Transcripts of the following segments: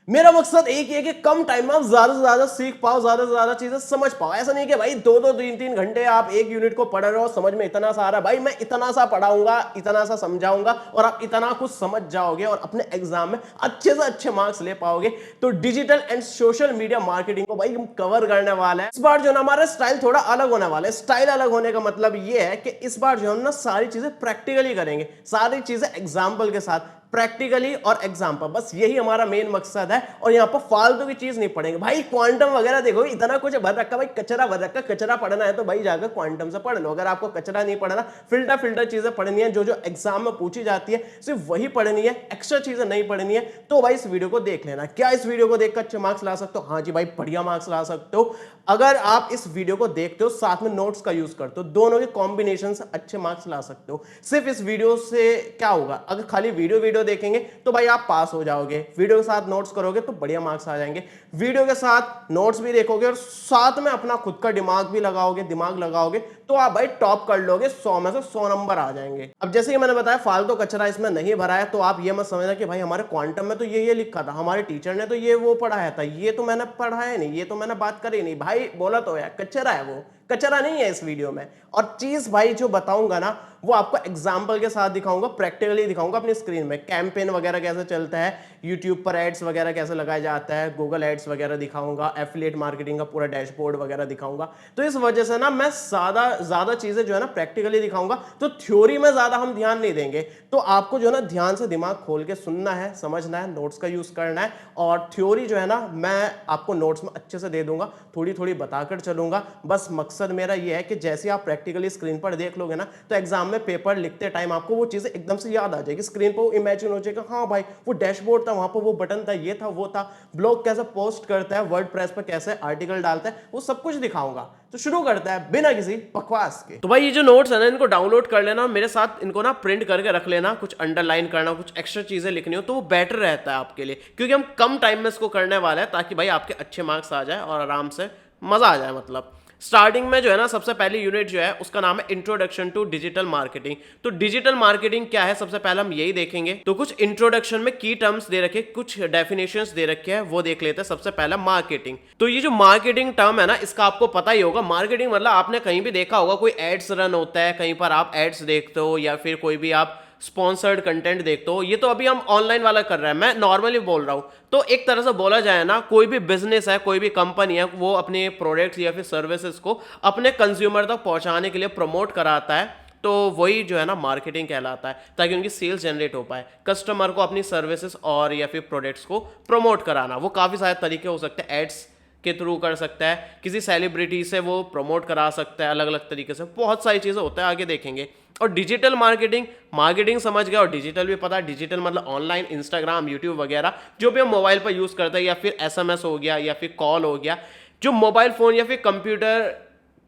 मेरा मकसद एक ही है कि कम टाइम में आप ज्यादा से ज्यादा सीख पाओ, ज्यादा से ज्यादा चीजें समझ पाओ। ऐसा नहीं कि भाई दो दो तीन तीन घंटे आप एक यूनिट को पढ़ रहे हो, समझ में इतना सा आ रहा है, भाई मैं इतना सा पढ़ाऊंगा, इतना सा समझाऊंगा और आप इतना कुछ समझ जाओगे और अपने एग्जाम में अच्छे से अच्छे मार्क्स ले पाओगे। तो digital and social media marketing को भाई हम कवर करने वाला है। इस बार जो ना हमारा स्टाइल थोड़ा अलग होने वाला है। स्टाइल अलग होने का मतलब ये है कि इस बार जो हम ना सारी चीजें प्रैक्टिकली करेंगे, सारी चीजें एग्जाम्पल के साथ, प्रैक्टिकली और एग्जाम्पल, बस यही हमारा मेन मकसद है। और यहां पर फालतू की चीज नहीं पढ़ेंगे भाई। क्वांटम वगैरह देखो इतना कुछ भर रखा भाई, कचरा भर रखा। कचरा पढ़ना है तो भाई जाकर क्वांटम से पढ़ लो। अगर आपको कचरा नहीं पढ़ना, फिल्टर फिल्टर चीजें पढ़नी है, जो जो एग्जाम में पूछी जाती है सिर्फ वही पढ़नी है, एक्स्ट्रा चीजें नहीं पढ़नी है, तो भाई इस वीडियो को देख लेना। क्या इस वीडियो को देखकर अच्छे मार्क्स ला सकते हो? हाँ जी भाई, बढ़िया मार्क्स ला सकते हो अगर आप इस वीडियो को देखते हो, साथ में नोट्स का यूज करते हो, दोनों के कॉम्बिनेशन से अच्छे मार्क्स ला सकते हो। सिर्फ इस वीडियो से क्या होगा, अगर खाली वीडियो देखेंगे तो भाई आप पास हो जाओगे, वीडियो के साथ नोट्स करोगे तो बढ़िया मार्क्स आ जाएंगे। वीडियो के साथ नोट्स भी देखोगे और साथ में अपना खुद का दिमाग भी लगाओगे, दिमाग लगाओगे तो आप भाई टॉप कर लोगे, 100 में से 100 नंबर आ जाएंगे। अब जैसे ही मैंने बताया फालतू कचरा इसमें नहीं भरा है, तो आप ये मत समझना कि भाई हमारे क्वांटम में तो ये लिखा था, हमारे टीचर ने तो ये वो पढ़ाया था, ये तो मैंने पढ़ाया नहीं, ये तो मैंने बात करी नहीं। भाई बोला तो यार कचरा है, वो कचरा नहीं है इस वीडियो में। और चीज भाई जो बताऊंगा ना वो आपको एग्जाम्पल के साथ दिखाऊंगा, प्रैक्टिकली दिखाऊंगा अपनी स्क्रीन में। कैंपेन वगैरह कैसे चलता है, यूट्यूब पर एड्स वगैरह कैसे लगाया जाता है, गूगल एड्स वगैरह दिखाऊंगा, एफिलिएट मार्केटिंग का पूरा डैशबोर्ड वगैरह दिखाऊंगा। तो इस वजह से ना मैं ज्यादा चीजें जो है ना प्रैक्टिकली दिखाऊंगा। तो थ्योरी में ज्यादा हम ध्यान नहीं देंगे। तो आपको जो है ना ध्यान से दिमाग खोल के सुनना है, समझना है, नोट्स का यूज करना है। और थ्योरी जो है ना मैं आपको नोट्स में अच्छे से दे दूंगा, थोड़ी थोड़ी बताकर चलूंगा। बस मकसद मेरा यह है कि जैसे आप प्रैक्टिकली स्क्रीन पर देख लोगे ना, तो एग्जाम में पेपर लिखते टाइम आपको वो चीजें एकदम से याद आ जाएगी। स्क्रीन पर वो इमेजिन हो जाएगा, हाँ भाई वो डैशबोर्ड था, वहां पर वो बटन था, ये था, वो था, ब्लॉग कैसे पोस्ट करता है, वर्डप्रेस पर कैसे आर्टिकल डालता है, वो सब कुछ दिखाऊंगा। तो शुरू करता है बिना किसी बकवास के। तो भाई ये जो नोट्स है ना, इनको डाउनलोड कर लेना, मेरे साथ इनको ना प्रिंट करके रख लेना। कुछ अंडरलाइन करना, कुछ एक्स्ट्रा चीजें लिखनी हो तो वो बेटर रहता है आपके लिए, क्योंकि हम कम टाइम में इसको करने वाले हैं, ताकि भाई आपके अच्छे मार्क्स आ जाए और आराम से मजा आ जाए। मतलब स्टार्टिंग में जो है ना सबसे पहली यूनिट जो है उसका नाम है इंट्रोडक्शन टू डिजिटल मार्केटिंग। तो डिजिटल मार्केटिंग क्या है सबसे पहले हम यही देखेंगे। तो कुछ इंट्रोडक्शन में की टर्म्स दे रखे, कुछ डेफिनेशंस दे रखे हैं, वो देख लेते हैं। सबसे पहला मार्केटिंग। तो ये जो मार्केटिंग टर्म है ना, इसका आपको पता ही होगा। मार्केटिंग मतलब आपने कहीं भी देखा होगा, कोई एड्स रन होता है, कहीं पर आप एड्स देखते हो या फिर कोई भी आप स्पॉन्सर्ड कंटेंट देखते हो। ये तो अभी हम ऑनलाइन वाला कर रहे हैं, मैं नॉर्मली बोल रहा हूं। तो एक तरह से बोला जाए ना, कोई भी बिजनेस है, कोई भी कंपनी है, वो अपने प्रोडक्ट्स या फिर सर्विसेज को अपने कंज्यूमर तक पहुंचाने के लिए प्रमोट कराता है, तो वही जो है ना मार्केटिंग कहलाता है, ताकि उनकी सेल्स जनरेट हो पाए। कस्टमर को अपनी सर्विसेज और या फिर प्रोडक्ट्स को प्रमोट कराना, वो काफ़ी सारे तरीके हो सकते हैं। एड्स के थ्रू कर सकता है, किसी सेलिब्रिटी से वो प्रमोट करा सकता है, अलग अलग तरीके से बहुत सारी चीज़ें होता है, आगे देखेंगे। और डिजिटल मार्केटिंग समझ गया, और डिजिटल भी पता है। डिजिटल मतलब ऑनलाइन, इंस्टाग्राम, यूट्यूब वगैरह जो भी हम मोबाइल पर यूज़ करते हैं, या फिर एसएमएस हो गया या फिर कॉल हो गया, जो मोबाइल फ़ोन या फिर कंप्यूटर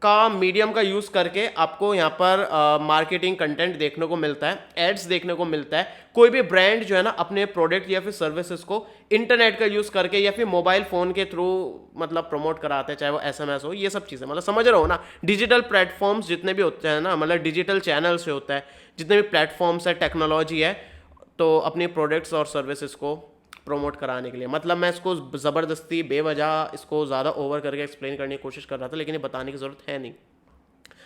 का मीडियम का यूज़ करके आपको यहाँ पर मार्केटिंग कंटेंट देखने को मिलता है, एड्स देखने को मिलता है। कोई भी ब्रांड जो है ना अपने प्रोडक्ट या फिर सर्विसेज को इंटरनेट का यूज़ करके या फिर मोबाइल फ़ोन के थ्रू मतलब प्रमोट कराते हैं, चाहे वो एसएमएस हो, ये सब चीज़ें मतलब समझ रहे हो ना। डिजिटल प्लेटफॉर्म्स जितने भी होते हैं ना, मतलब डिजिटल चैनल्स से होता है, जितने भी प्लेटफॉर्म्स है, टेक्नोलॉजी है, तो अपने प्रोडक्ट्स और सर्विसेज को प्रमोट कराने के लिए। मतलब मैं इसको ज़बरदस्ती बेवजह इसको ज़्यादा ओवर करके एक्सप्लेन करने की कोशिश कर रहा था, लेकिन ये बताने की ज़रूरत है नहीं।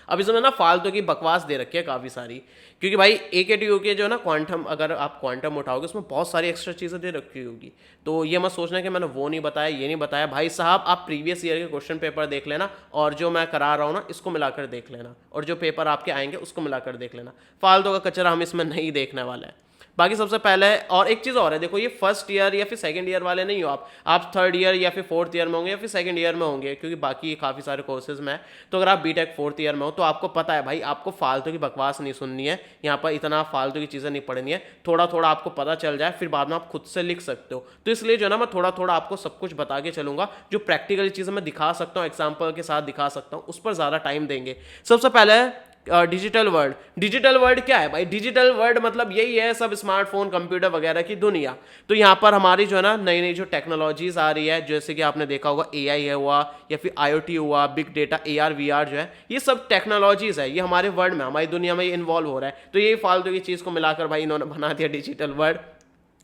अब इसमें ना फालतू की बकवास दे रखी है काफ़ी सारी, क्योंकि भाई AKTU के जो है ना क्वांटम, अगर आप क्वांटम उठाओगे उसमें बहुत सारी एक्स्ट्रा चीज़ें दे रखी होगी। तो ये मत सोचना कि मैंने वो नहीं बताया, ये नहीं बताया। भाई साहब आप प्रीवियस ईयर के क्वेश्चन पेपर देख लेना, और जो मैं करा रहा हूँ ना इसको मिलाकर देख लेना, और जो पेपर आपके आएंगे उसको मिलाकर देख लेना। फालतू का कचरा हम इसमें नहीं देखने वाला है। बाकी सबसे पहले और एक चीज़ और है, देखो ये फर्स्ट ईयर या फिर सेकंड ईयर वाले नहीं हो आप थर्ड ईयर या फिर फोर्थ ईयर में होंगे या फिर सेकंड ईयर में होंगे, क्योंकि बाकी काफ़ी सारे कोर्सेज में है। तो अगर आप बीटेक फोर्थ ईयर में हो तो आपको पता है भाई, आपको फालतू की बकवास नहीं सुननी है, यहाँ पर इतना फालतू की चीज़ें नहीं पढ़नी है। थोड़ा थोड़ा आपको पता चल जाए, फिर बाद में आप खुद से लिख सकते हो। तो इसलिए जो है ना मैं थोड़ा थोड़ा आपको सब कुछ बता के चलूँगा, जो प्रैक्टिकल चीज़ें मैं दिखा सकता हूँ, एग्जाम्पल के साथ दिखा सकता हूँ, उस पर ज़्यादा टाइम देंगे। सबसे पहले डिजिटल वर्ल्ड क्या है भाई? डिजिटल वर्ल्ड मतलब यही है, सब स्मार्टफोन, कंप्यूटर वगैरह की दुनिया। तो यहाँ पर हमारी जो है ना नई नई जो टेक्नोलॉजीज आ रही है, जैसे कि आपने देखा होगा AI है हुआ, या फिर IoT हुआ, बिग डेटा, AR VR जो है, ये सब टेक्नोलॉजीज है, ये हमारे वर्ल्ड में, हमारी दुनिया में ये इन्वॉल्व हो रहा है। तो यही फालतू की चीज़ को मिलाकर भाई इन्होंने बना दिया डिजिटल वर्ल्ड।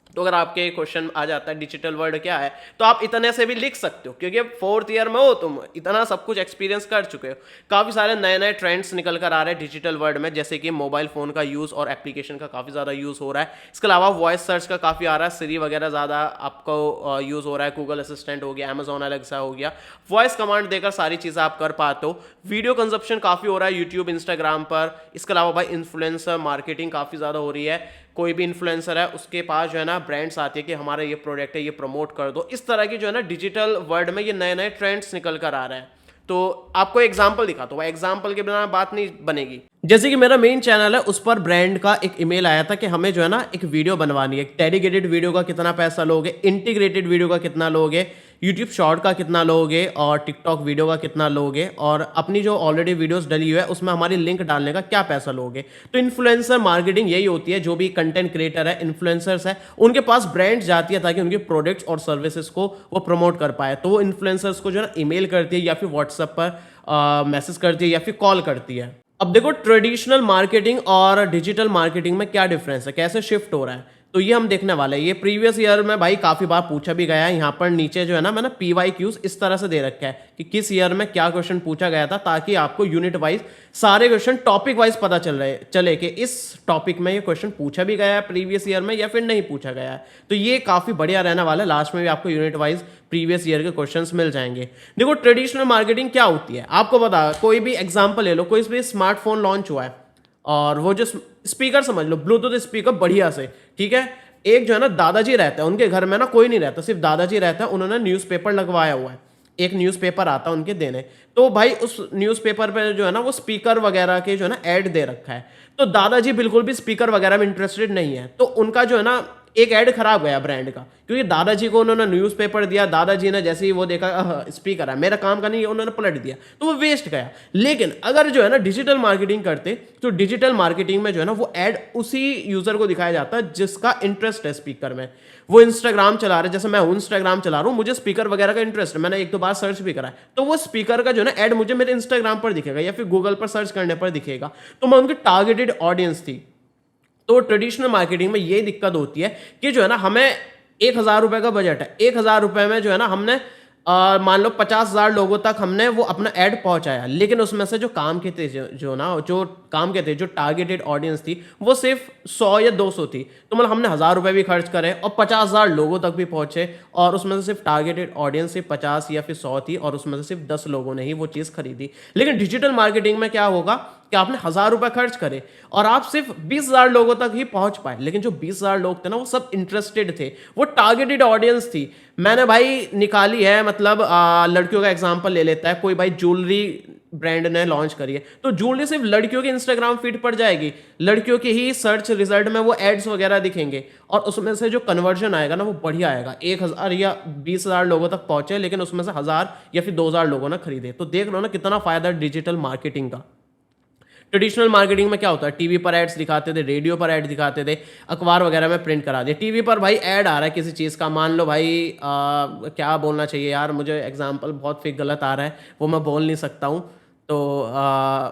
तो अगर आपके क्वेश्चन आ जाता है डिजिटल वर्ड क्या है, तो आप इतने से भी लिख सकते हो, क्योंकि 4th ईयर में हो तुम, इतना सब कुछ एक्सपीरियंस कर चुके हो। काफ़ी सारे नए नए ट्रेंड्स निकल कर आ रहे हैं डिजिटल वर्ड में, जैसे कि मोबाइल फ़ोन का यूज़ और एप्लीकेशन का काफ़ी ज़्यादा यूज़ हो रहा है। इसके अलावा वॉइस सर्च का काफ़ी आ रहा है, सिरी वगैरह ज़्यादा आपको यूज़ हो रहा है, गूगल असिस्टेंट हो गया, अमेजॉन एलेक्सा हो गया, वॉइस कमांड देकर सारी चीज़ें आप कर पाते हो। वीडियो कंजप्शन काफ़ी हो रहा है यूट्यूब, इंस्टाग्राम पर। इसके अलावा भाई इन्फ्लुएंसर मार्केटिंग काफ़ी ज़्यादा हो रही है। कोई भी इन्फ्लुएंसर है उसके पास जो है ना ब्रांड्स आती है कि हमारा ये प्रोडक्ट है, ये प्रमोट कर दो। इस तरह की जो है ना डिजिटल वर्ल्ड में ये नए नए ट्रेंड्स निकल कर आ रहे हैं। तो आपको एग्जांपल दिखाता हूँ, एग्जांपल के बिना बात नहीं बनेगी। जैसे कि मेरा मेन चैनल है, उस पर ब्रांड का एक ईमेल आया था कि हमें जो है ना एक वीडियो बनवानी है। डेडिकेटेड वीडियो का कितना पैसा लोगे, इंटीग्रेटेड वीडियो का कितना लोगे, यूट्यूब शॉर्ट का कितना लोगे और टिकटॉक वीडियो का कितना लोगे, और अपनी जो ऑलरेडी वीडियोस डली हुई है उसमें हमारी लिंक डालने का क्या पैसा लोगे। तो इन्फ्लुएंसर मार्केटिंग यही होती है, जो भी कंटेंट क्रिएटर है, इन्फ्लुएंसर्स है, उनके पास ब्रांड्स जाती है ताकि उनके प्रोडक्ट्स और सर्विसेज को वो प्रमोट कर पाए। तो वो इन्फ्लुएंसर्स को जो है ना ईमेल करती है या फिर व्हाट्सएप पर मैसेज करती है या फिर कॉल करती है। अब देखो ट्रेडिशनल मार्केटिंग और डिजिटल मार्केटिंग में क्या डिफरेंस है, कैसे शिफ्ट हो रहा है, तो ये हम देखने वाले हैं। ये प्रीवियस ईयर में भाई काफी बार पूछा भी गया है। यहाँ पर नीचे जो है ना मैंने PYQs इस तरह से दे रखा है कि किस ईयर में क्या क्वेश्चन पूछा गया था, ताकि आपको यूनिट वाइज सारे क्वेश्चन टॉपिक वाइज पता चले कि इस टॉपिक में ये क्वेश्चन पूछा भी गया है प्रीवियस ईयर में या फिर नहीं पूछा गया है। तो ये काफी बढ़िया रहने वाला है। लास्ट में भी आपको यूनिट वाइज प्रीवियस ईयर के क्वेश्चंस मिल जाएंगे। देखो ट्रेडिशनल मार्केटिंग क्या होती है, आपको बता, कोई भी एग्जाम्पल ले लो, कोई भी स्मार्टफोन लॉन्च हुआ है और वो जो स्पीकर समझ लो, ब्लूटूथ स्पीकर बढ़िया से, ठीक है। एक जो है ना दादाजी रहता है, उनके घर में ना कोई नहीं रहता, सिर्फ दादाजी रहता है, उन्होंने न्यूज़पेपर लगवाया हुआ है, एक न्यूज़पेपर आता है उनके देने। तो भाई उस न्यूज़पेपर पे जो है ना वो स्पीकर वगैरह के जो है ना ऐड दे रखा है। तो दादाजी बिल्कुल भी स्पीकर वगैरह में इंटरेस्टेड नहीं है, तो उनका जो है ना एक ऐड खराब गया ब्रांड का, क्योंकि दादाजी को उन्होंने न्यूज़पेपर दिया, दादाजी ने जैसे ही वो देखा स्पीकर है, मेरा काम का नहीं है, उन्होंने पलट दिया, तो वो वेस्ट गया। लेकिन अगर जो है ना डिजिटल मार्केटिंग करते, तो डिजिटल मार्केटिंग में जो है ना वो ऐड उसी यूजर को दिखाया जाता है जिसका इंटरेस्ट है स्पीकर में। वो इंस्टाग्राम चला रहे, जैसे मैं इंस्टाग्राम चला रहा हूँ, मुझे स्पीकर वगैरह का इंटरेस्ट है, मैंने एक दो बार सर्च भी करा है, तो वो स्पीकर का जो है ना ऐड मुझे मेरे इंस्टाग्राम पर दिखेगा या फिर गूगल पर सर्च करने पर दिखेगा। तो मैं उनकी टारगेटेड ऑडियंस थी। तो ट्रेडिशनल मार्केटिंग में यही दिक्कत होती है कि जो है ना हमें 1,000 रुपए का बजट है, 1,000 रुपए में जो है ना हमने मान लो 50,000 लोगों तक हमने वो अपना ऐड पहुंचाया, लेकिन उसमें से जो काम के थे, जो काम के थे, जो टारगेटेड ऑडियंस थी, वो सिर्फ 100 या 200 थी। तो मतलब हमने 1,000 रुपए भी खर्च करे और 50,000 लोगों तक भी पहुंचे, और उसमें से सिर्फ टारगेटेड ऑडियंस सिर्फ 50 या फिर 100 थी, और उसमें से सिर्फ 10 लोगों ने ही वो चीज़ खरीदी। लेकिन डिजिटल मार्केटिंग में क्या होगा कि आपने 1,000 रुपए खर्च करे और आप सिर्फ 20,000 लोगों तक ही पहुंच पाए, लेकिन जो 20,000 लोग थे ना वो सब इंटरेस्टेड थे, वो टारगेटेड ऑडियंस थी। मैंने भाई निकाली है, मतलब लड़कियों का एग्जांपल ले लेता है, कोई भाई ज्वेलरी ब्रांड ने लॉन्च करी है, तो ज्वेलरी सिर्फ लड़कियों के इंस्टाग्राम फीड पर जाएगी, लड़कियों के ही सर्च रिजल्ट में वो एड्स वगैरह दिखेंगे, और उसमें से जो कन्वर्जन आएगा ना वो बढ़िया आएगा। 1,000 या 20,000 लोगों तक पहुंचे, लेकिन उसमें से 1,000 या फिर 2,000 लोगों ने खरीदे। तो देख लो ना कितना फायदा डिजिटल मार्केटिंग का। ट्रेडिशनल मार्केटिंग में क्या होता है, टीवी पर एड्स दिखाते थे, रेडियो पर ऐड दिखाते थे, अखबार वगैरह में प्रिंट करा दिया। टीवी पर भाई ऐड आ रहा है किसी चीज़ का, मान लो भाई क्या बोलना चाहिए यार, मुझे एग्जांपल बहुत फिर गलत आ रहा है, वो मैं बोल नहीं सकता हूँ। तो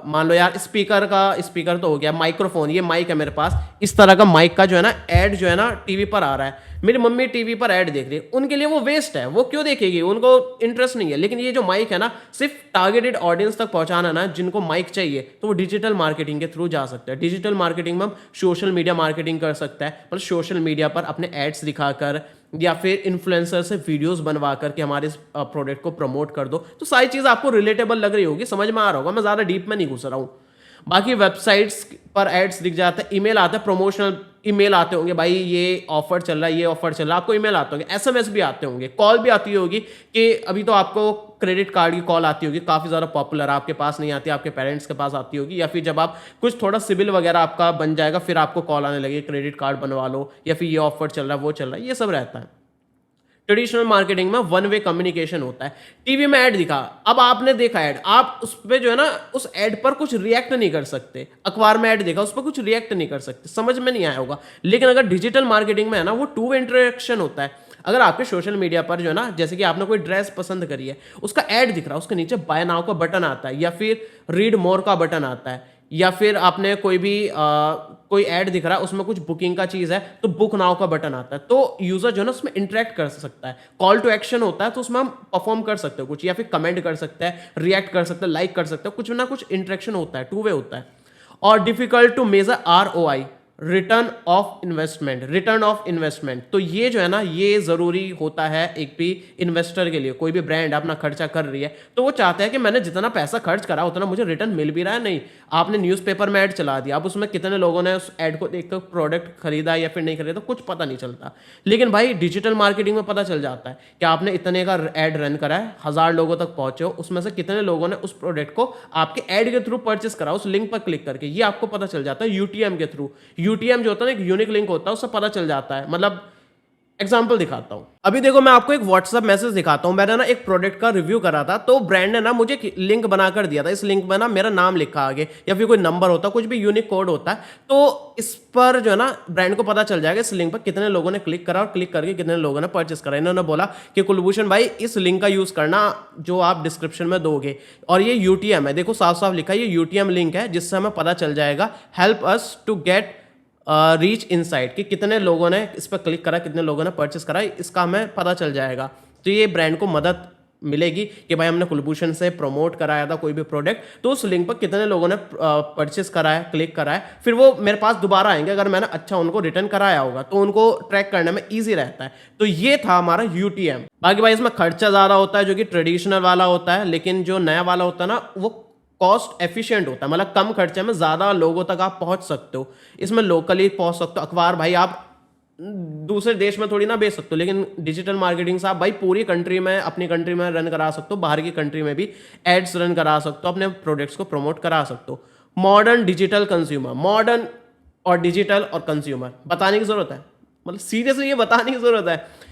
मान लो यार स्पीकर तो हो गया, माइक्रोफोन, ये माइक है मेरे पास, इस तरह का माइक का जो है ना ऐड जो है ना टीवी पर आ रहा है। मेरी मम्मी टीवी पर ऐड देख रही है, उनके लिए वो वेस्ट है, वो क्यों देखेगी, उनको इंटरेस्ट नहीं है। लेकिन ये जो माइक है ना सिर्फ टारगेटेड ऑडियंस तक पहुंचाना ना, जिनको माइक चाहिए, तो वो डिजिटल मार्केटिंग के थ्रू जा सकता है। डिजिटल मार्केटिंग में हम सोशल मीडिया मार्केटिंग कर सकता है, मतलब सोशल मीडिया पर अपने एड्स दिखाकर या फिर इन्फ्लुएंसर से वीडियोस बनवा करके हमारे प्रोडक्ट को प्रमोट कर दो। तो सारी चीज़ आपको रिलेटेबल लग रही होगी, समझ में आ रहा होगा, मैं ज़्यादा डीप में नहीं घुस रहा हूँ। बाकी वेबसाइट्स पर एड्स दिख जाते हैं, ईमेल आते हैं, प्रमोशनल ईमेल आते होंगे, भाई ये ऑफर चल रहा है, ये ऑफर चल रहा है, आपको ईमेल आते होंगे, एसएमएस भी आते होंगे, कॉल भी आती होगी कि अभी तो आपको क्रेडिट कार्ड की कॉल आती होगी, काफ़ी ज़्यादा पॉपुलर, आपके पास नहीं आती, आपके पेरेंट्स के पास आती होगी, या फिर जब आप कुछ थोड़ा सिबिल वगैरह आपका बन जाएगा फिर आपको कॉल आने लगे, क्रेडिट कार्ड बनवा लो, या फिर ये ऑफर चल रहा है, वो चल रहा है, ये सब रहता है। ट्रेडिशनल मार्केटिंग में वन वे कम्युनिकेशन होता है। टीवी में ऐड दिखा, अब आपने देखा ऐड, आप उस पर जो है ना उस ऐड पर कुछ रिएक्ट नहीं कर सकते। अखबार में ऐड देखा, उस पर कुछ रिएक्ट नहीं कर सकते, समझ में नहीं आया होगा। लेकिन अगर डिजिटल मार्केटिंग में है ना वो टू वे इंटरेक्शन होता है। अगर आपके सोशल मीडिया पर जो है ना, जैसे कि आपने कोई ड्रेस पसंद करी है, उसका ऐड दिख रहा है, उसके नीचे बाय नाउ का बटन आता है या फिर रीड मोर का बटन आता है, या फिर आपने कोई भी कोई ऐड दिख रहा है उसमें कुछ बुकिंग का चीज़ है तो बुक नाउ का बटन आता है, तो यूज़र जो है ना उसमें इंटरेक्ट कर सकता है। कॉल टू एक्शन होता है तो उसमें हम परफॉर्म कर सकते हो कुछ, या फिर कमेंट कर सकते हैं, रिएक्ट कर सकते हैं, लाइक कर सकते हो, कुछ ना कुछ इंटरेक्शन होता है, टू वे होता है। और difficult to measure ROI, return of investment. तो ये जो है ना ये जरूरी होता है एक भी इन्वेस्टर के लिए। कोई भी ब्रांड अपना खर्चा कर रही है तो वो चाहता है कि मैंने जितना पैसा खर्च करा उतना मुझे रिटर्न मिल भी रहा है नहीं। आपने न्यूज़पेपर में ऐड चला दिया, अब उसमें कितने लोगों ने उस ऐड को देखकर प्रोडक्ट खरीदा या फिर नहीं खरीदा कुछ पता नहीं चलता। लेकिन भाई डिजिटल मार्केटिंग में पता चल जाता है कि आपने इतने का ऐड रन करा है, 1000 लोगों तक पहुंचे हो, उसमें से कितने लोगों ने उस प्रोडक्ट को आपके ऐड के थ्रू परचेस करा, उस लिंक पर क्लिक करके। ये आपको पता चल जाता है यूटीएम के थ्रू। यूटीएम जो होता है ना एक यूनिक लिंक होता है, उससे पता चल जाता है। मतलब एग्जाम्पल दिखाता हूं, अभी देखो मैं आपको एक व्हाट्सएप मैसेज दिखाता हूं। मैंने ना एक प्रोडक्ट का रिव्यू करा था, तो ब्रांड ने ना मुझे लिंक बनाकर दिया था। इस लिंक में ना मेरा नाम लिखा आगे या फिर कोई नंबर होता है, कुछ भी यूनिक कोड होता है। तो इस पर जो है ना ब्रांड को पता चल जाएगा इस लिंक पर कितने लोगों ने क्लिक करा और क्लिक करके कितने लोगों ने परचेस करा। इन्होंने बोला कि कुलभूषण भाई इस लिंक का यूज करना जो आप डिस्क्रिप्शन में दोगे, और ये यूटीएम है, देखो साफ साफ लिखा है ये यूटीएम लिंक है, जिससे हमें पता चल जाएगा help us to get rich insight कि कितने लोगों ने इस पर क्लिक करा, कितने लोगों ने परचेस करा, इसका हमें पता चल जाएगा। तो ये ब्रांड को मदद मिलेगी कि भाई हमने कुलभूषण से प्रमोट कराया था कोई भी प्रोडक्ट, तो उस लिंक पर कितने लोगों ने परचेस करा है, क्लिक करा है, फिर वो मेरे पास दोबारा आएंगे अगर मैंने अच्छा उनको रिटर्न कराया होगा, तो उनको ट्रैक करने में ईजी रहता है। तो ये था हमारा यूटीएम। बाकी भाई इसमें खर्चा ज़्यादा होता है जो कि ट्रेडिशनल वाला होता है, लेकिन जो नया वाला होता है ना वो कॉस्ट एफिशिएंट होता है, मतलब कम खर्चे में ज़्यादा लोगों तक आप पहुंच सकते हो। इसमें लोकली पहुंच सकते हो। अखबार भाई आप दूसरे देश में थोड़ी ना बेच सकते हो, लेकिन डिजिटल मार्केटिंग से आप भाई पूरी कंट्री में, अपनी कंट्री में रन करा सकते हो, बाहर की कंट्री में भी एड्स रन करा सकते हो, अपने प्रोडक्ट्स को प्रमोट करा सकते हो। मॉडर्न डिजिटल कंज्यूमर, मॉडर्न और डिजिटल और कंज्यूमर बताने की जरूरत है, मतलब सीरियसली ये बताने की जरूरत है।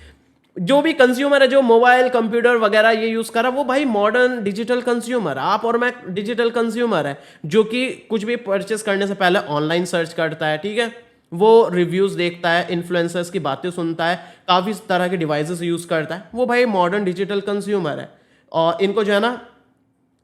जो भी कंज्यूमर है जो मोबाइल कंप्यूटर वगैरह ये यूज कर रहा है वो भाई मॉडर्न डिजिटल कंज्यूमर। आप और मैं डिजिटल कंज्यूमर है जो कि कुछ भी परचेस करने से पहले ऑनलाइन सर्च करता है, ठीक है, वो रिव्यूज देखता है, इन्फ्लुएंसर्स की बातें सुनता है, काफी तरह के डिवाइसेस यूज करता है, वो भाई मॉडर्न डिजिटल कंज्यूमर है। और इनको जो है ना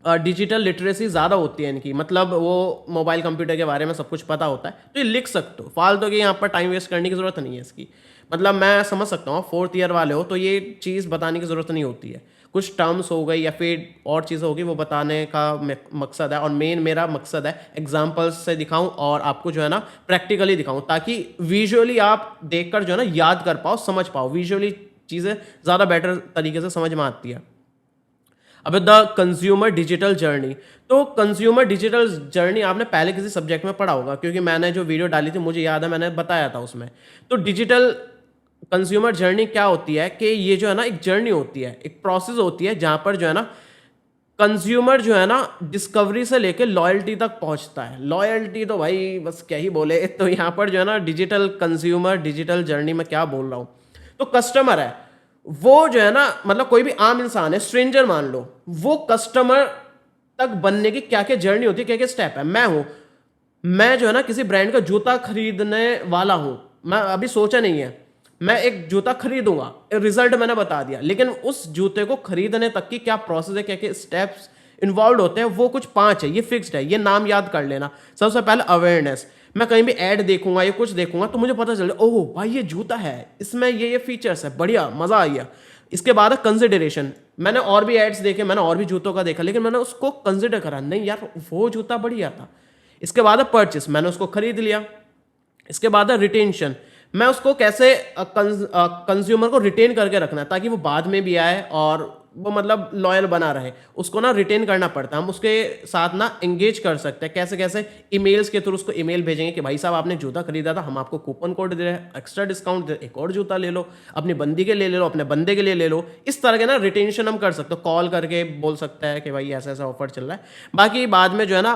डिजिटल लिटरेसी ज़्यादा होती है इनकी, मतलब वो मोबाइल कंप्यूटर के बारे में सब कुछ पता होता है, तो ये लिख सकते हो। फालतू की यहाँ पर टाइम वेस्ट करने की ज़रूरत नहीं है इसकी। मतलब मैं समझ सकता हूँ 4th ईयर वाले हो तो ये चीज़ बताने की ज़रूरत नहीं होती है। कुछ टर्म्स हो गई या फिर और चीज़ें होगी वो बताने का मकसद है, और मेन मेरा मकसद है एग्जाम्पल्स से दिखाऊं और आपको जो है ना प्रैक्टिकली दिखाऊं, ताकि विजुअली आप देखकर जो है ना याद कर पाओ, समझ पाओ। विजुअली चीज़ें ज़्यादा बेटर तरीके से समझ में आती है। अब द कंज्यूमर डिजिटल जर्नी, तो कंज्यूमर डिजिटल जर्नी आपने पहले किसी सब्जेक्ट में पढ़ा होगा, क्योंकि मैंने जो वीडियो डाली थी मुझे याद है मैंने बताया था उसमें। तो डिजिटल कंज्यूमर जर्नी क्या होती है कि ये जो है ना एक जर्नी होती है, एक प्रोसेस होती है जहां पर जो है ना कंज्यूमर जो है ना डिस्कवरी से लेके लॉयल्टी तक पहुंचता है। लॉयल्टी तो भाई बस क्या ही बोले, तो यहाँ पर जो है ना डिजिटल कंज्यूमर डिजिटल जर्नी में क्या बोल रहा हूँ, तो कस्टमर है वो जो है ना, मतलब कोई भी आम इंसान है, स्ट्रेंजर मान लो, वो कस्टमर तक बनने की क्या क्या जर्नी होती है, क्या क्या स्टेप है। मैं जो है ना किसी ब्रांड का जूता खरीदने वाला हूं, मैं अभी सोचा नहीं है, मैं एक जूता खरीदूंगा, रिजल्ट मैंने बता दिया, लेकिन उस जूते को खरीदने तक की क्या प्रोसेस है, क्या क्या स्टेप्स इन्वॉल्व होते हैं, वो कुछ 5 है, ये फिक्स्ड है, ये नाम याद कर लेना। सबसे पहले अवेयरनेस, मैं कहीं भी ऐड देखूंगा या कुछ देखूंगा तो मुझे पता चले ओह भाई ये जूता है, इसमें ये फीचर्स है, बढ़िया मजा आ गया। इसके बाद है कंसिडरेशन, मैंने और भी एड्स देखे, मैंने और भी जूतों का देखा, लेकिन मैंने उसको कंसिडर करा, नहीं यार वो जूता बढ़िया था। इसके बाद है परचेस, मैंने उसको खरीद लिया। इसके बाद है रिटेंशन, मैं उसको कैसे कंज्यूमर को रिटेन करके रखना है ताकि वो बाद में भी आए और वो मतलब लॉयल बना रहे, उसको ना रिटेन करना पड़ता है। हम उसके साथ ना एंगेज कर सकते हैं, कैसे कैसे, ईमेल्स के थ्रू उसको ईमेल भेजेंगे कि भाई साहब आपने जूता खरीदा था, हम आपको कूपन कोड दे रहे हैं, एक्स्ट्रा डिस्काउंट दे, एक और जूता ले लो, अपनी बंदी के लिए ले लो, अपने बंदे के लिए ले लो। इस तरह के ना रिटेंशन हम कर सकते हो, कॉल करके बोल सकते हैं कि भाई ऐसा ऐसा ऑफर चल रहा है। बाकी बाद में जो है ना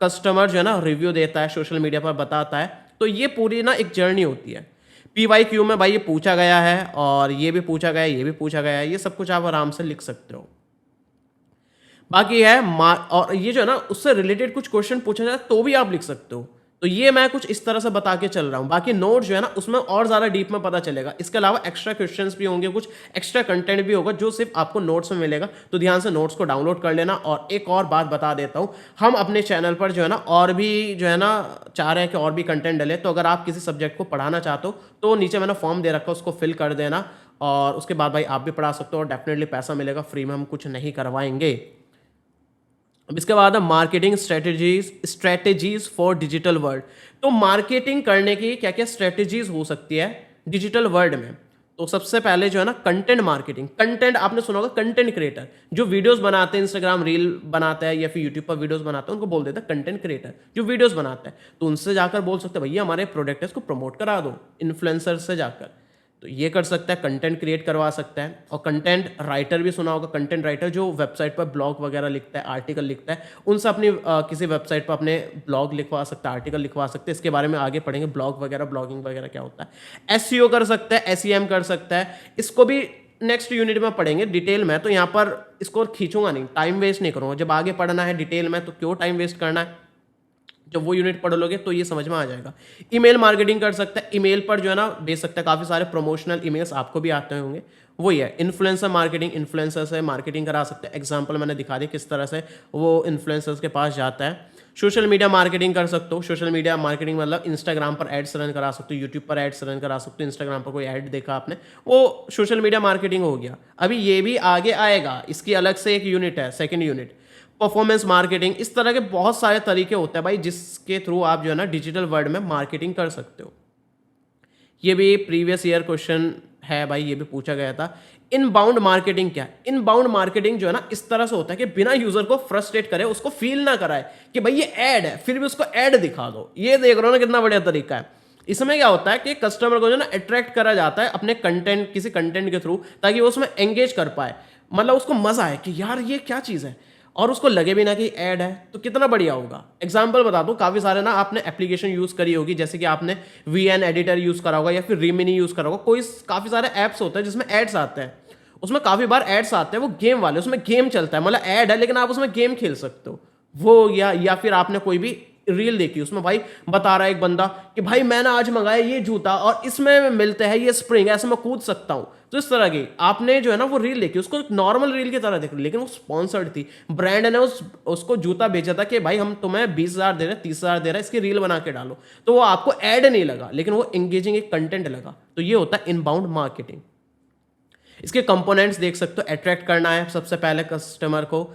कस्टमर जो है ना रिव्यू देता है, सोशल मीडिया पर बताता है, तो ये पूरी ना एक जर्नी होती है। PYQ में भाई ये पूछा गया है और ये भी पूछा गया है, ये भी पूछा गया है, ये सब कुछ आप आराम से लिख सकते हो। बाकी है और ये जो है ना उससे रिलेटेड कुछ क्वेश्चन पूछा जाए तो भी आप लिख सकते हो तो ये मैं कुछ इस तरह से बता के चल रहा हूँ। बाकी नोट्स जो है ना उसमें और ज़्यादा डीप में पता चलेगा। इसके अलावा एक्स्ट्रा क्वेश्चंस भी होंगे, कुछ एक्स्ट्रा कंटेंट भी होगा जो सिर्फ आपको नोट्स में मिलेगा। तो ध्यान से नोट्स को डाउनलोड कर लेना। और एक और बात बता देता हूँ, हम अपने चैनल पर जो है ना और भी जो है ना चाह रहे हैं कि और भी कंटेंट डले। तो अगर आप किसी सब्जेक्ट को पढ़ाना चाहते हो तो नीचे मैंने फॉर्म दे रखा है, उसको फिल कर देना और उसके बाद भाई आप भी पढ़ा सकते हो और डेफिनेटली पैसा मिलेगा। फ्री में हम कुछ नहीं करवाएंगे। अब इसके बाद है marketing strategies for digital world. तो मार्केटिंग करने की क्या क्या स्ट्रेटेजीज हो सकती है डिजिटल वर्ल्ड में। तो सबसे पहले जो है ना कंटेंट मार्केटिंग। कंटेंट आपने सुना होगा, कंटेंट क्रिएटर जो वीडियोस बनाते हैं, इंस्टाग्राम रील बनाता है या फिर यूट्यूब पर वीडियोस बनाते हैं, उनको बोल देते हैं कंटेंट क्रिएटर जो वीडियोस बनाता है। तो उनसे जाकर बोल सकते हैं भैया हमारे प्रोडक्ट है इसको प्रमोट करा दो, इन्फ्लुएंसर से जाकर। तो ये कर सकता है, कंटेंट क्रिएट करवा सकता है। और कंटेंट राइटर भी सुना होगा, कंटेंट राइटर जो वेबसाइट पर ब्लॉग वगैरह लिखता है, आर्टिकल लिखता है, उनसे अपनी किसी वेबसाइट पर अपने ब्लॉग लिखवा सकता है, आर्टिकल लिखवा सकते हैं। इसके बारे में आगे पढ़ेंगे, ब्लॉग वगैरह, ब्लॉगिंग वगैरह क्या होता है। एसईओ कर सकता है, एसईएम कर सकता है, इसको भी नेक्स्ट यूनिट में पढ़ेंगे डिटेल में। तो यहाँ पर इसको खींचूंगा नहीं, टाइम वेस्ट नहीं करूँगा। जब आगे पढ़ना है डिटेल में तो क्यों टाइम वेस्ट करना है, जब वो यूनिट पढ़ लोगे तो ये समझ में आ जाएगा। ईमेल मार्केटिंग कर सकता है, ईमेल पर जो है ना भेज सकता है, काफ़ी सारे प्रमोशनल ईमेल्स आपको भी आते होंगे। वही है इन्फ्लुएंसर मार्केटिंग, इन्फ्लुएंसर से मार्केटिंग करा सकते हैं। एग्जांपल मैंने दिखा दी किस तरह से वो इन्फ्लुएंसर्स के पास जाता है। सोशल मीडिया मार्केटिंग कर सकते हो। सोशल मीडिया मार्केटिंग मतलब इंस्टाग्राम पर एड्स रन करा सकते हो, यूट्यूब पर एड्स रन करा सकते हो। इंस्टाग्राम पर कोई ऐड देखा आपने, वो सोशल मीडिया मार्केटिंग हो गया। अभी ये भी आगे आएगा, इसकी अलग से एक यूनिट है, सेकेंड यूनिट परफॉर्मेंस मार्केटिंग। इस तरह के बहुत सारे तरीके होते हैं भाई जिसके थ्रू आप जो है ना डिजिटल वर्ल्ड में मार्केटिंग कर सकते हो। ये भी प्रीवियस ईयर क्वेश्चन है भाई, ये भी पूछा गया था। इनबाउंड मार्केटिंग क्या है? इनबाउंड मार्केटिंग जो है ना इस तरह से होता है कि बिना यूजर को फ्रस्ट्रेट करे, उसको फील ना कराए कि भाई ये ऐड है, फिर भी उसको ऐड दिखा दो। ये देख रहे हो ना कितना बढ़िया तरीका है। इसमें क्या होता है कि कस्टमर को जो है ना अट्रैक्ट करा जाता है अपने कंटेंट, किसी कंटेंट के थ्रू, ताकि वो उसमें एंगेज कर पाए। मतलब उसको मजा आए कि यार ये क्या चीज़ है, और उसको लगे भी ना कि ऐड है। तो कितना बढ़िया होगा। एग्जाम्पल बता दूं, काफ़ी सारे ना आपने एप्लीकेशन यूज़ करी होगी, जैसे कि आपने VN एडिटर यूज़ करा होगा या फिर रिमिनी यूज़ करा होगा। कोई काफ़ी सारे ऐप्स होते हैं जिसमें एड्स आते हैं, उसमें काफ़ी बार एड्स आते हैं, वो गेम वाले, उसमें गेम चलता है, मतलब ऐड है लेकिन आप उसमें गेम खेल सकते हो। वो या फिर आपने कोई भी रील देखी, उसमें भाई बता रहा है एक बंदा कि भाई मैंने आज मंगाया ये जूता और इसमें मिलते हैं ये स्प्रिंग, ऐसे मैं कूद सकता हूं। तो इस तरह की आपने जो है ना वो रील देखी, उसको नॉर्मल रील की तरह देख रही, लेकिन वो स्पॉन्सर्ड थी। ब्रांड ने उसको जूता बेचा था कि भाई हम तुम्हें 20,000 दे रहे हैं, 30,000 दे रहे हैं, इसकी रील बना के डालो। तो वो आपको ऐड नहीं लगा, लेकिन वो एंगेजिंग एक कंटेंट लगा। तो ये होता है इनबाउंड मार्केटिंग। इसके कंपोनेंट्स देख सकते हो। अट्रैक्ट करना है सबसे पहले कस्टमर को,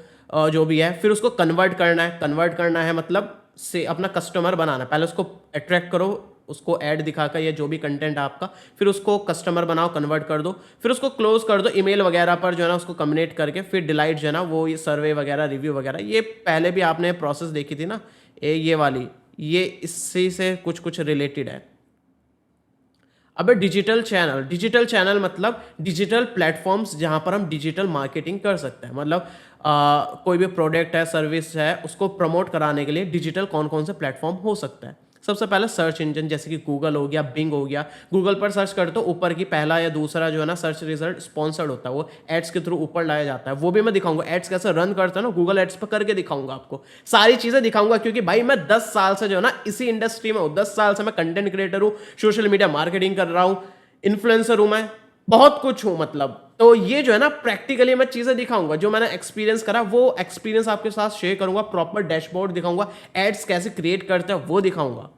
जो भी है, फिर उसको कन्वर्ट करना है। कन्वर्ट करना है मतलब से अपना कस्टमर बनाना। पहले उसको अट्रैक्ट करो, उसको ऐड दिखाकर या जो भी कंटेंट आपका, फिर उसको कस्टमर बनाओ, कन्वर्ट कर दो, फिर उसको क्लोज कर दो ईमेल वगैरह पर जो है ना उसको कम्युनिकेट करके, फिर डिलाइट जो है ना वो ये सर्वे वगैरह, रिव्यू वगैरह, ये पहले भी आपने प्रोसेस देखी थी ना, ये वाली, ये इससे से कुछ रिलेटेड है। अब डिजिटल चैनल मतलब डिजिटल प्लेटफॉर्म्स जहां पर हम डिजिटल मार्केटिंग कर सकते हैं। मतलब कोई भी प्रोडक्ट है, सर्विस है, उसको प्रमोट कराने के लिए डिजिटल कौन कौन से प्लेटफॉर्म हो सकता है। सबसे पहले सर्च इंजन, जैसे कि गूगल हो गया, बिंग हो गया। गूगल पर सर्च करते हो, ऊपर की पहला या दूसरा जो है ना सर्च रिजल्ट स्पॉन्सर्ड होता है, वो एड्स के थ्रू ऊपर लाया जाता है। वो भी मैं दिखाऊंगा, एड्स कैसे रन करते हैं ना गूगल एड्स पर करके दिखाऊंगा आपको, सारी चीजें दिखाऊंगा। क्योंकि भाई मैं 10 साल से जो है ना इसी इंडस्ट्री में हूँ, 10 साल से मैं कंटेंट क्रिएटर हूँ, सोशल मीडिया मार्केटिंग कर रहा हूँ, इन्फ्लुएंसर हूँ, मैं बहुत कुछ हूँ मतलब। तो ये जो है ना प्रैक्टिकली मैं चीजें दिखाऊंगा, जो मैंने एक्सपीरियंस करा वो एक्सपीरियंस आपके साथ शेयर करूंगा। प्रॉपर डैशबोर्ड दिखाऊंगा, एड्स कैसे क्रिएट करते हैं वो दिखाऊंगा।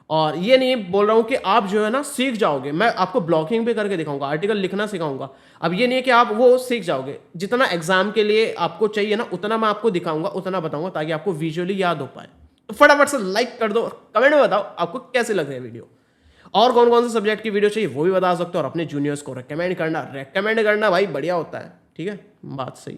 और ये नहीं बोल रहा हूं कि आप जो है ना सीख जाओगे, मैं आपको ब्लॉगिंग भी करके दिखाऊंगा, आर्टिकल लिखना सिखाऊंगा। अब ये नहीं है कि आप वो सीख जाओगे, जितना एग्जाम के लिए आपको चाहिए ना उतना मैं आपको दिखाऊंगा, उतना बताऊंगा, ताकि आपको विजुअली याद हो पाए। तो फटाफट से लाइक कर दो, कमेंट में बताओ आपको कैसे लग रही है वीडियो, और कौन कौन से सब्जेक्ट की वीडियो चाहिए वो भी बता सकते हो। और अपने जूनियर्स को रेकमेंड करना भाई बढ़िया होता है, ठीक है। बात सही,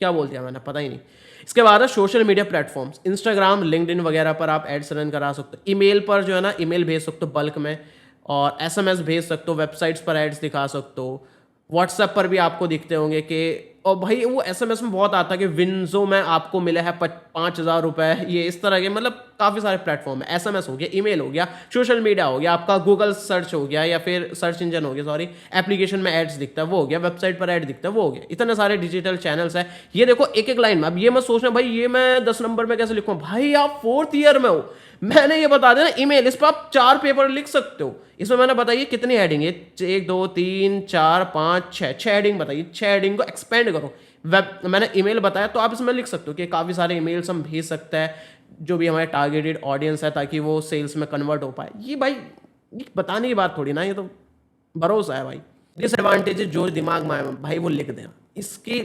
क्या बोल दिया मैंने पता ही नहीं। इसके बाद है social media platforms, Instagram, LinkedIn वगैरह पर आप एड्स रन करा सकते हो। ईमेल पर जो है ना ईमेल भेज सकते हो बल्क में, और SMS भेज सकते हो, वेबसाइट्स पर एड्स दिखा सकते हो। व्हाट्सएप पर भी आपको दिखते होंगे कि और भाई वो एसएमएस में बहुत आता है कि विंजो में आपको मिला है 5,000 रुपए, ये इस तरह के मतलब काफ़ी सारे प्लेटफॉर्म है। एसएमएस हो गया, ईमेल हो गया, सोशल मीडिया हो गया, आपका गूगल सर्च हो गया या फिर सर्च इंजन हो गया, सॉरी, एप्लीकेशन में एड्स दिखता है वो हो गया, वेबसाइट पर ऐड दिखता है वो हो गया, इतने सारे डिजिटल चैनल्स है। ये देखो एक एक लाइन में, अब ये मैं सोच रहा हूँ भाई ये मैं 10 नंबर में कैसे लिखूँ, भाई आप 4th ईयर में हो, मैंने ये बता दिया ना ईमेल, इस पर आप 4 पेपर लिख सकते हो। इसमें मैंने बताइए कितनी हेडिंग है, 1 2 3 4 5 6 हेडिंग बताइए, 6 हेडिंग को एक्सपेंड करो। वेब मैंने ईमेल बताया तो आप इसमें लिख सकते हो कि काफ़ी सारे ईमेल्स हम भेज सकते हैं जो भी हमारे टारगेटेड ऑडियंस है, ताकि वो सेल्स में कन्वर्ट हो पाए। ये भाई ये बताने की बात थोड़ी ना, ये तो भरोसा है भाई। डिसएडवांटेज जो दिमाग में आए भाई वो लिख देना, इसकी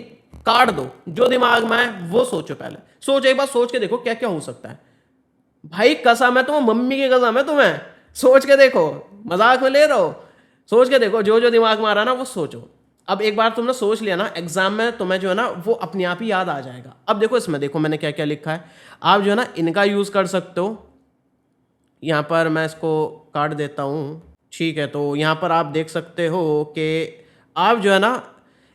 काट दो, जो दिमाग में आए वो सोचो, पहले सोचो, एक बार सोच के देखो क्या क्या हो सकता है। भाई कसम है तुम्हें, मम्मी की कसम है तुम्हें, सोच के देखो, मजाक में ले रहे हो, सोच के देखो, जो जो दिमाग में आ रहा है ना वो सोचो। अब एक बार तुमने सोच लिया ना, एग्जाम में तुम्हें जो है ना वो अपने आप ही याद आ जाएगा। अब देखो इसमें देखो मैंने क्या क्या लिखा है, आप जो है ना इनका यूज कर सकते हो। यहाँ पर मैं इसको काट देता हूँ, ठीक है। तो यहाँ पर आप देख सकते हो कि आप जो है ना,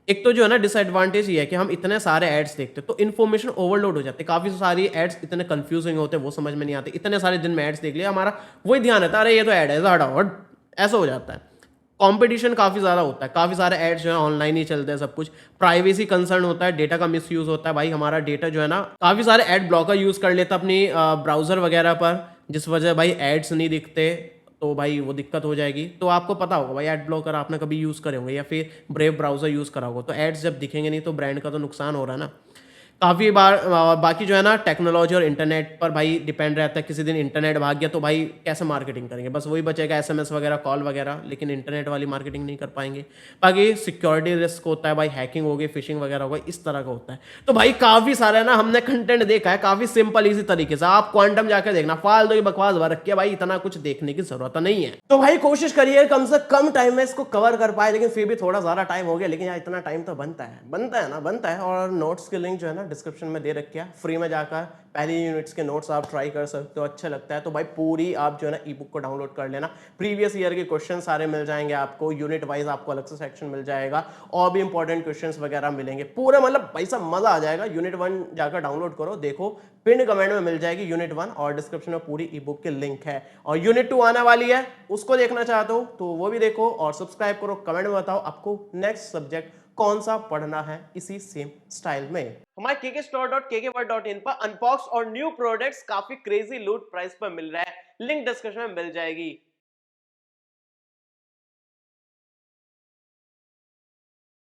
एक तो जो है ना डिसएडवांटेज ये है कि हम इतने सारे एड्स देखते हैं तो इन्फॉर्मेशन ओवरलोड हो जाते हैं, काफ़ी सारी एड्स इतने कंफ्यूजिंग होते हैं, वो समझ में नहीं आते। इतने सारे दिन में एड्स देख लिया, हमारा वही ध्यान रहता है अरे ये तो ऐड है, हटाओ हट, ऐसा हो जाता है। कंपटीशन काफ़ी ज़्यादा होता है, काफ़ी सारे एड्स जो है ऑनलाइन ही चलते हैं सब कुछ। प्राइवेसी कंसर्न होता है, डेटा का मिसयूज होता है, भाई हमारा डेटा जो है ना, काफ़ी सारे एड ब्लॉकर यूज़ कर लेता है अपनी ब्राउज़र वगैरह पर, जिस वजह भाई एड्स नहीं दिखते, तो भाई वो दिक्कत हो जाएगी। तो आपको पता होगा भाई एड ब्लॉकर आपने कभी यूज़ करे होंगे या फिर ब्रेव ब्राउज़र यूज़ करा होगा, तो एड्स जब दिखेंगे नहीं तो ब्रांड का तो नुकसान हो रहा है ना। काफ़ी बार बाकी जो है ना टेक्नोलॉजी और इंटरनेट पर भाई डिपेंड रहता है। किसी दिन इंटरनेट भाग गया तो भाई कैसे मार्केटिंग करेंगे, बस वही बचेगा एसएमएस वगैरह, कॉल वगैरह, लेकिन इंटरनेट वाली मार्केटिंग नहीं कर पाएंगे। बाकी सिक्योरिटी रिस्क होता है भाई, हैकिंग हो गई, फिशिंग वगैरह हो गई, इस तरह का होता है। तो भाई काफ़ी सारा ना हमने कंटेंट देखा है, काफ़ी सिंपल इजी तरीके से। आप क्वांटम जाकर देखना, फालतू की बकवास भर रखी है भाई, इतना कुछ देखने की जरूरत नहीं है। तो भाई कोशिश करिए कम से कम टाइम में इसको कवर कर पाए, लेकिन फिर भी थोड़ा ज़्यादा टाइम हो गया, लेकिन यार इतना टाइम तो बनता है ना, बनता है। और नोट्स की लिंक जो है ना डिस्क्रिप्शन में दे रखी है, फ्री में जाकर पहली यूनिट्स के नोट्स आप ट्राई कर सकते हो, अच्छा लगता है तो भाई पूरी आप जो है ना ई बुक को डाउनलोड कर लेना। प्रीवियस ईयर के क्वेश्चन सारे मिल जाएंगे आपको, यूनिट वाइज आपको अलग से सेक्शन मिल जाएगा, और भी इंपॉर्टेंट क्वेश्चंस वगैरह मिलेंगे पूरा, मतलब भाई सब मजा आ जाएगा। यूनिट 1 जाकर डाउनलोड करो, देखो पिन कमेंट में मिल जाएगी यूनिट 1, और डिस्क्रिप्शन में पूरी ई बुक की लिंक है। और यूनिट 2 आने वाली है, उसको देखना चाहते हो तो वो भी देखो, और सब्सक्राइब करो, कमेंट में बताओ आपको नेक्स्ट सब्जेक्ट कौन सा पढ़ना है इसी सेम स्टाइल में। हमारे kkstore.kkworld.in पर अनबॉक्स और न्यू प्रोडक्ट्स काफी क्रेजी लूट प्राइस पर मिल रहा है, लिंक डिस्क्रिप्शन में मिल जाएगी।